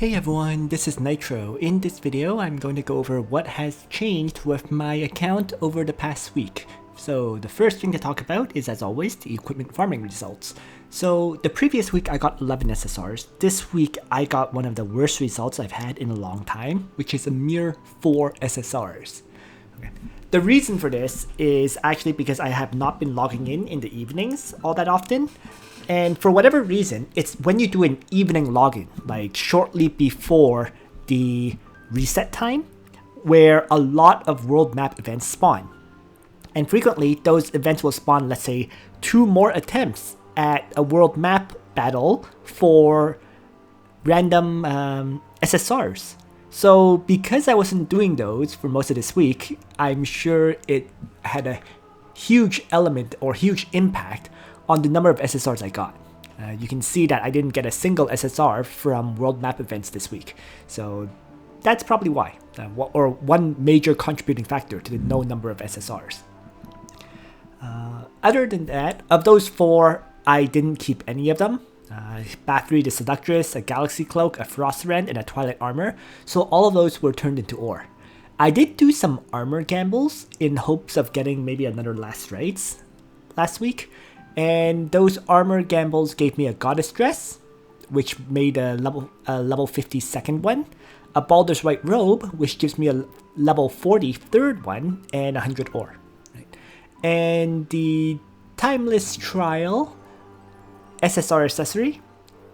Hey everyone, this is Nitro. In this video, I'm going to go over what has changed with my account over the past week. So the first thing to talk about is, as always, the equipment farming results. So the previous week I got 11 SSRs. This week I got one of the worst results I've had in a long time, which is a mere 4 SSRs. Okay. The reason for this is actually because I have not been logging in the evenings all that often. And for whatever reason, it's when you do an evening login, like shortly before the reset time, where a lot of world map events spawn. And frequently, those events will spawn, let's say, 2 more attempts at a world map battle for random SSRs. So because I wasn't doing those for most of this week, I'm sure it had a huge element or huge impact on the number of SSRs I got. You can see that I didn't get a single SSR from world map events this week. So that's probably why, or one major contributing factor to the no number of SSRs. Other than that, of those 4, I didn't keep any of them. Bathory the Seductress, a Galaxy Cloak, a Frost Rend, and a Twilight Armor. So all of those were turned into ore. I did do some armor gambles in hopes of getting maybe another Last Rites last week. And those armor gambles gave me a Goddess Dress, which made a level 50 second one, a Baldur's White Robe, which gives me a level 40 third one, and 100 ore. Right. And the Timeless Trial SSR accessory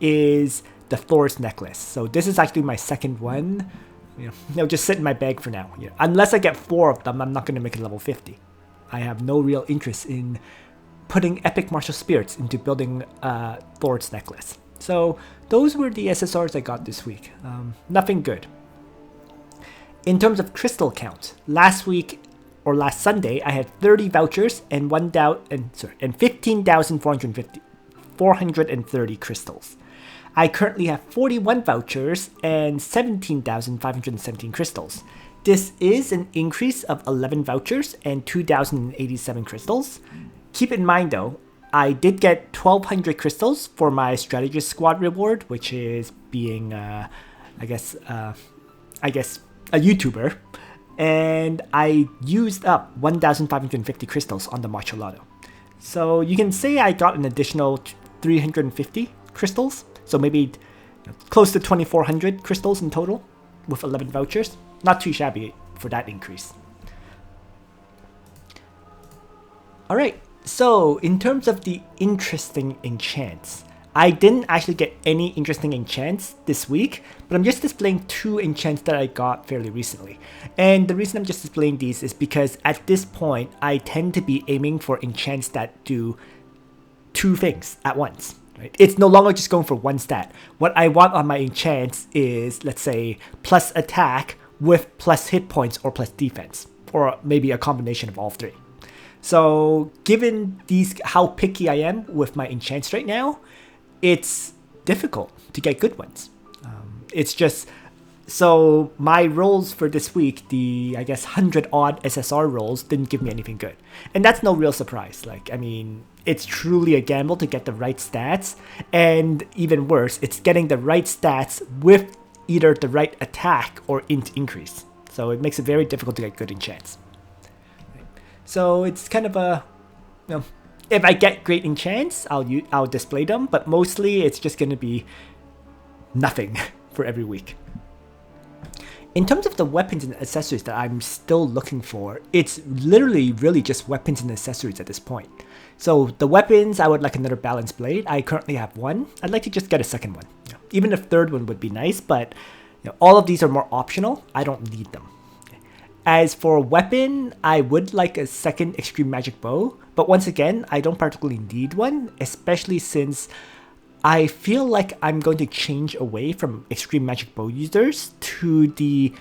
is the Thor's Necklace. So this is actually my second one. Just sit in my bag for now. Unless I get 4 of them, I'm not going to make it level 50. I have no real interest in putting epic martial spirits into building Thor's Necklace. So those were the SSRs I got this week. Nothing good. In terms of crystal count, last Sunday I had 30 vouchers and 15,430 crystals. I currently have 41 vouchers and 17,517 crystals. This is an increase of 11 vouchers and 2,087 crystals. Keep in mind though, I did get 1,200 crystals for my strategist squad reward, which is being, I guess a YouTuber, and I used up 1,550 crystals on the martial auto. So you can say I got an additional 350 crystals, so maybe close to 2,400 crystals in total with 11 vouchers. Not too shabby for that increase. Alright. So, in terms of the interesting enchants, I didn't actually get any interesting enchants this week, but I'm just displaying 2 enchants that I got fairly recently. And the reason I'm just displaying these is because at this point, I tend to be aiming for enchants that do 2 things at once. Right? It's no longer just going for 1 stat. What I want on my enchants is, let's say, plus attack with plus hit points or plus defense, or maybe a combination of all 3. So given how picky I am with my enchants right now, it's difficult to get good ones. It's just, so my rolls for this week, the 100 odd SSR rolls didn't give me anything good. And that's no real surprise. It's truly a gamble to get the right stats. And even worse, it's getting the right stats with either the right attack or int increase. So it makes it very difficult to get good enchants. So it's kind of a, if I get great enchants, I'll display them, but mostly it's just going to be nothing for every week. In terms of the weapons and accessories that I'm still looking for, it's literally really just weapons and accessories at this point. So the weapons, I would like another balanced blade. I currently have 1. I'd like to just get a second one. Even a third one would be nice, but all of these are more optional. I don't need them. As for weapon, I would like a second Extreme Magic Bow, but once again, I don't particularly need one, especially since I feel like I'm going to change away from Extreme Magic Bow users to the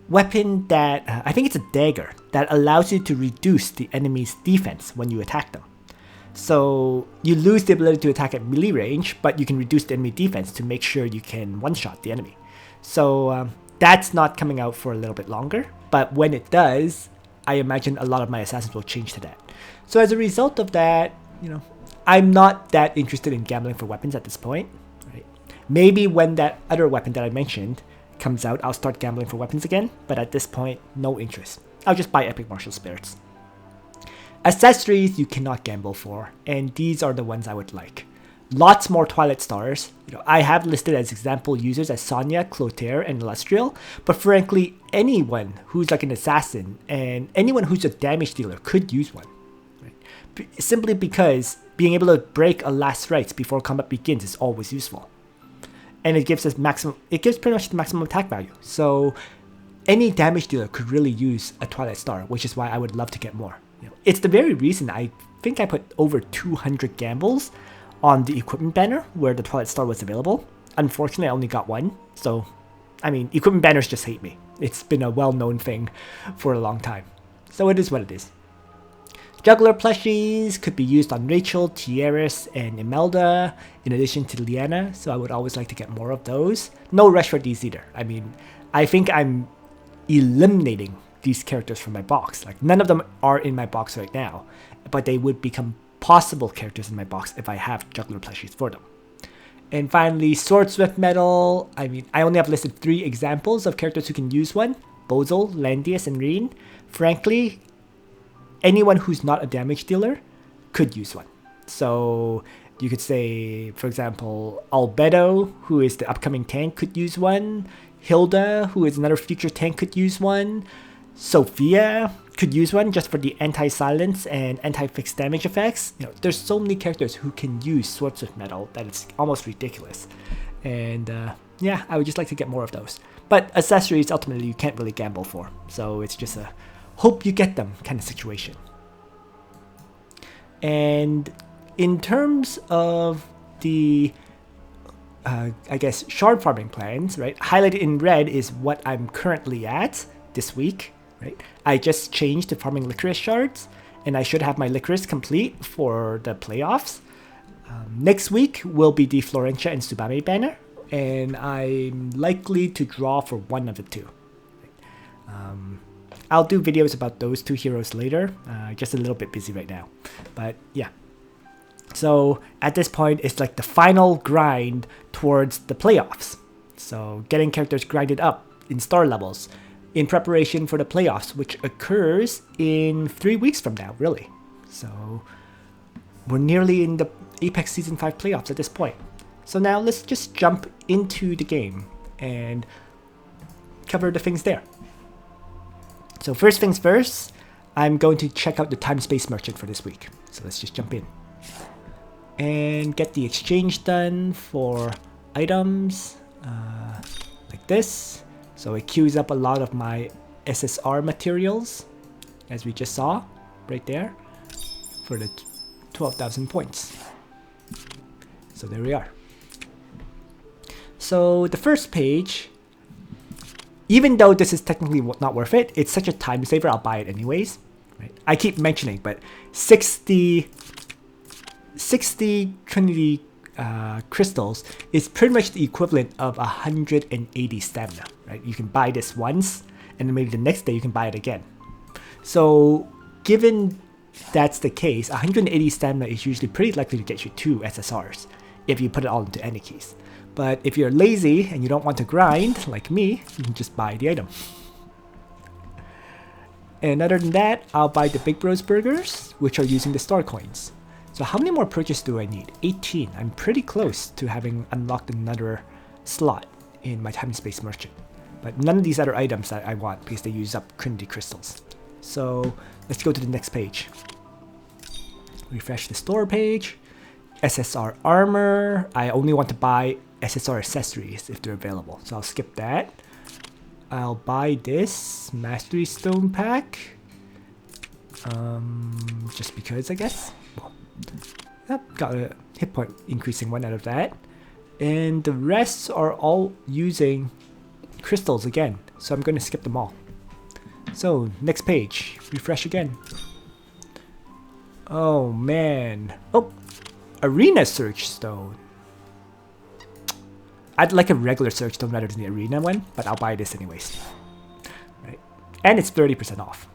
weapon that, I think it's a dagger, that allows you to reduce the enemy's defense when you attack them. So you lose the ability to attack at melee range, but you can reduce the enemy defense to make sure you can one-shot the enemy. So that's not coming out for a little bit longer, but when it does, I imagine a lot of my assassins will change to that. So as a result of that, I'm not that interested in gambling for weapons at this point. Right? Maybe when that other weapon that I mentioned comes out, I'll start gambling for weapons again, but at this point, no interest. I'll just buy epic martial spirits. Accessories you cannot gamble for, and these are the ones I would like. Lots more Twilight Stars. I have listed as example users as Sonya, Clotaire, and Lustriel, but frankly, anyone who's like an assassin and anyone who's a damage dealer could use one. Right? Simply because being able to break a last rites before combat begins is always useful. And it gives pretty much the maximum attack value. So any damage dealer could really use a Twilight Star, which is why I would love to get more. It's the very reason I think I put over 200 gambles on the equipment banner where the Twilight Star was available. Unfortunately, I only got one. So, I mean, equipment banners just hate me. It's been a well-known thing for a long time. So it is what it is. Juggler plushies could be used on Rachel, Tiaris, and Imelda, in addition to Liana, so I would always like to get more of those. No rush for these either. I mean, I think I'm eliminating these characters from my box. Like, none of them are in my box right now, but they would become possible characters in my box if I have juggler plushies for them. And finally, Swordsmith Metal. I mean, I only have listed 3 examples of characters who can use one. Bozel, Landius, and Reen. Frankly, anyone who's not a damage dealer could use one. So you could say, for example, Albedo, who is the upcoming tank, could use one. Hilda, who is another future tank, could use one. Sophia could use one just for the anti-silence and anti-fixed damage effects. There's so many characters who can use Swordsmith Metal that it's almost ridiculous. And yeah, I would just like to get more of those. But accessories, ultimately, you can't really gamble for. So it's just a hope you get them kind of situation. And in terms of the, I guess, shard farming plans, right? Highlighted in red is what I'm currently at this week. Right? I just changed to farming Licorice shards, and I should have my Licorice complete for the playoffs. Next week will be the Florentia and Tsubame banner, and I'm likely to draw for one of the two. I'll do videos about those 2 heroes later, just a little bit busy right now. But yeah. So at this point, it's like the final grind towards the playoffs. So getting characters grinded up in star levels in preparation for the playoffs, which occurs in 3 weeks from now, really. So we're nearly in the Apex Season 5 playoffs at this point. So now let's just jump into the game and cover the things there. So first things first, I'm going to check out the time-space merchant for this week. So let's just jump in and get the exchange done for items like this. So it queues up a lot of my SSR materials, as we just saw right there, for the 12,000 points. So there we are. So the first page, even though this is technically not worth it, it's such a time saver, I'll buy it anyways. Right? I keep mentioning, but 60 Trinity crystals is pretty much the equivalent of 180 stamina. Right? You can buy this once, and then maybe the next day you can buy it again. So given that's the case, 180 stamina is usually pretty likely to get you 2 SSRs if you put it all into any keys. But if you're lazy and you don't want to grind, like me, you can just buy the item. And other than that, I'll buy the Big Bros burgers, which are using the star coins. So how many more purchases do I need? 18. I'm pretty close to having unlocked another slot in my time space merchant. But none of these other items that I want because they use up Trinity crystals. So let's go to the next page. Refresh the store page. SSR armor. I only want to buy SSR accessories if they're available. So I'll skip that. I'll buy this Mastery Stone pack. Just because, I guess. Well, yep, got a hit point increasing one out of that. And the rest are all using crystals again. So I'm going to skip them all. So, next page. Refresh again. Oh, man. Oh, Arena Search Stone. I'd like a regular Search Stone rather than the Arena one, but I'll buy this anyways. Right. And it's 30% off.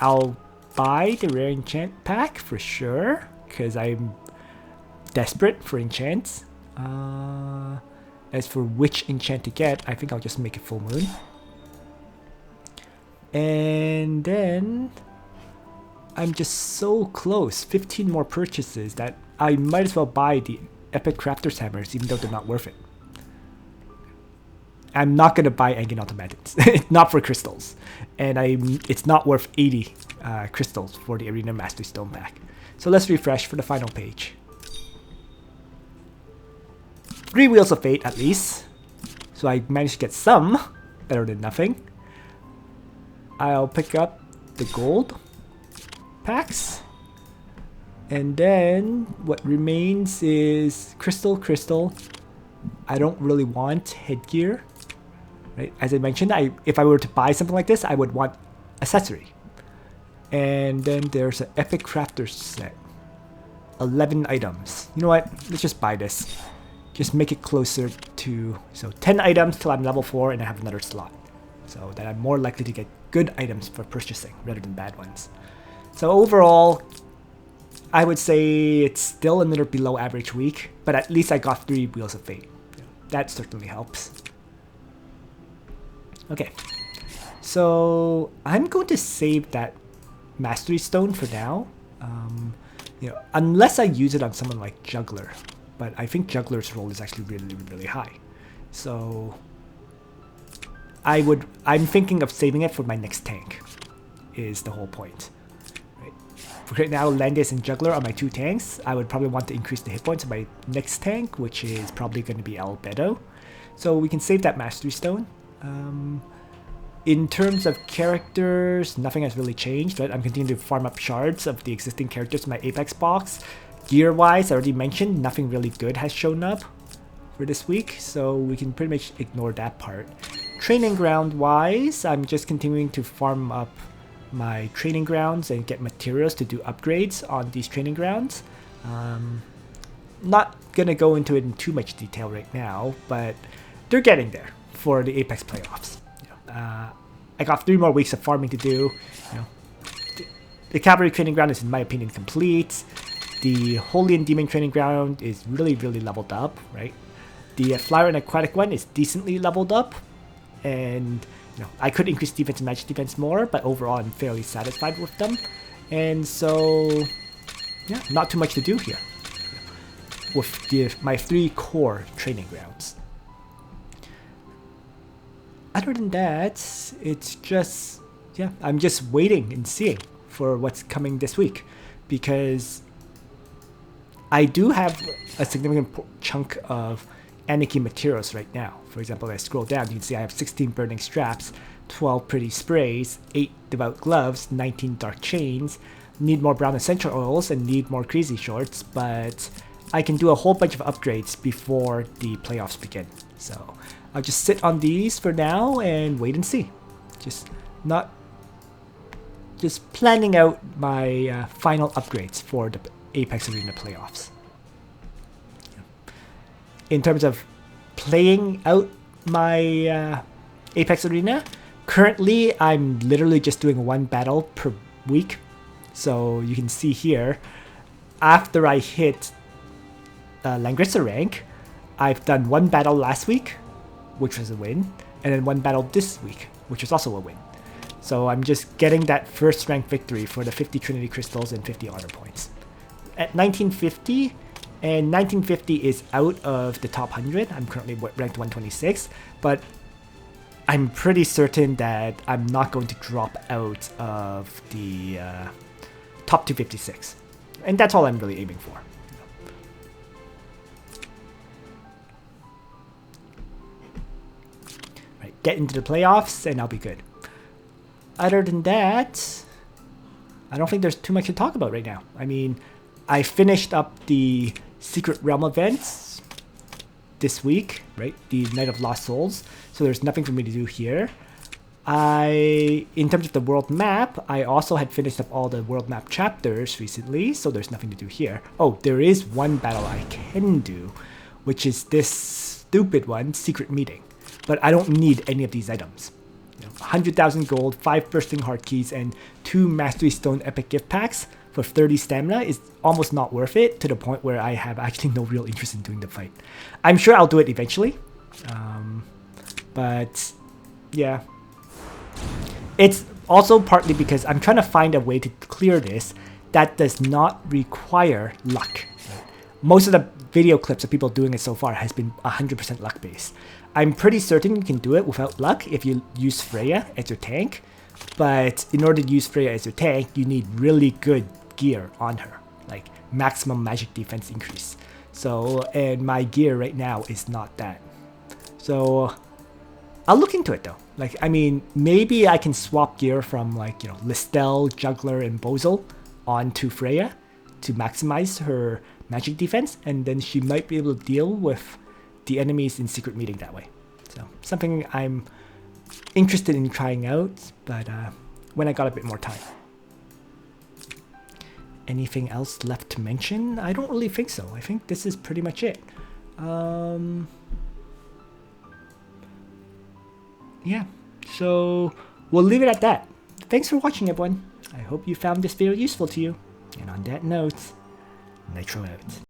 I'll buy the Rare Enchant pack for sure, because I'm desperate for enchants. As for which enchant to get, I think I'll just make it full moon. And then I'm just so close, 15 more purchases, that I might as well buy the Epic Crafter's Hammers even though they're not worth it. I'm not going to buy Engine Automatics. It's not for crystals. And it's not worth 80 crystals for the Arena Mastery Stone pack. So let's refresh for the final page. 3 Wheels of Fate at least. So I managed to get some. Better than nothing. I'll pick up the gold packs. And then what remains is crystal. I don't really want headgear. Right? As I mentioned, if I were to buy something like this, I would want accessory. And then there's an Epic Crafter set. 11 items. You know what? Let's just buy this. Just make it closer to... So 10 items till I'm level 4 and I have another slot. So that I'm more likely to get good items for purchasing rather than bad ones. So overall, I would say it's still another below average week. But at least I got 3 Wheels of Fate. That certainly helps. Okay. So I'm going to save that Mastery Stone for now. Unless I use it on someone like Juggler. But I think Juggler's role is actually really high. So I'm thinking of saving it for my next tank, is the whole point. Right. For right now, Langrisser and Juggler are my 2 tanks. I would probably want to increase the hit points of my next tank, which is probably going to be Albedo. So we can save that Mastery Stone. In terms of characters, nothing has really changed, right? I'm continuing to farm up shards of the existing characters in my Apex box. Gear-wise, I already mentioned, nothing really good has shown up for this week, so we can pretty much ignore that part. Training ground-wise, I'm just continuing to farm up my training grounds and get materials to do upgrades on these training grounds. Not gonna go into it in too much detail right now, but they're getting there for the Apex playoffs. I got 3 more weeks of farming to do. The Cavalry training ground is, in my opinion, complete. The Holy and Demon training ground is really leveled up, right? The Flyer and Aquatic one is decently leveled up, and I could increase defense and magic defense more, but overall I'm fairly satisfied with them. And so, yeah, not too much to do here with my 3 core training grounds. Other than that, it's just, yeah, I'm just waiting and seeing for what's coming this week, because I do have a significant chunk of Anarchy materials right now. For example, if I scroll down, you can see I have 16 burning straps, 12 pretty sprays, 8 devout gloves, 19 dark chains, need more brown essential oils, and need more crazy shorts, but I can do a whole bunch of upgrades before the playoffs begin. So I'll just sit on these for now and wait and see. Just planning out my final upgrades for the Apex Arena playoffs. In terms of playing out my Apex Arena, currently I'm literally just doing 1 battle per week. So you can see here, after I hit Langrisser rank, I've done 1 battle last week, which was a win, and then 1 battle this week, which was also a win. So I'm just getting that first rank victory for the 50 Trinity Crystals and 50 honor points. At 1950, and 1950 is out of the top 100. I'm currently ranked 126, but I'm pretty certain that I'm not going to drop out of the top 256. And that's all I'm really aiming for. Right, get into the playoffs and I'll be good. Other than that, I don't think there's too much to talk about right now. I mean, I finished up the Secret Realm events this week, right? The Night of Lost Souls. So there's nothing for me to do here. In terms of the world map, I also had finished up all the world map chapters recently, so there's nothing to do here. Oh, there is 1 battle I can do, which is this stupid one, Secret Meeting. But I don't need any of these items. 100,000 gold, 5 bursting heart keys, and 2 Mastery Stone epic gift packs. for 30 stamina is almost not worth it, to the point where I have actually no real interest in doing the fight. I'm sure I'll do it eventually, but yeah. It's also partly because I'm trying to find a way to clear this that does not require luck. Most of the video clips of people doing it so far has been 100% luck based. I'm pretty certain you can do it without luck if you use Freya as your tank, but in order to use Freya as your tank, you need really good gear on her, like maximum magic defense increase. So, and my gear right now is not that. So, I'll look into it though. Like, I mean, maybe I can swap gear from like, you know, Listel, Juggler, and Bozel onto Freya to maximize her magic defense, and then she might be able to deal with the enemies in secret meeting that way. So something I'm interested in trying out, but when I got a bit more time. Anything else left to mention? I don't really think so. I think this is pretty much it. Yeah, so we'll leave it at that. Thanks for watching, everyone. I hope you found this video useful to you. And on that note, Nitro out.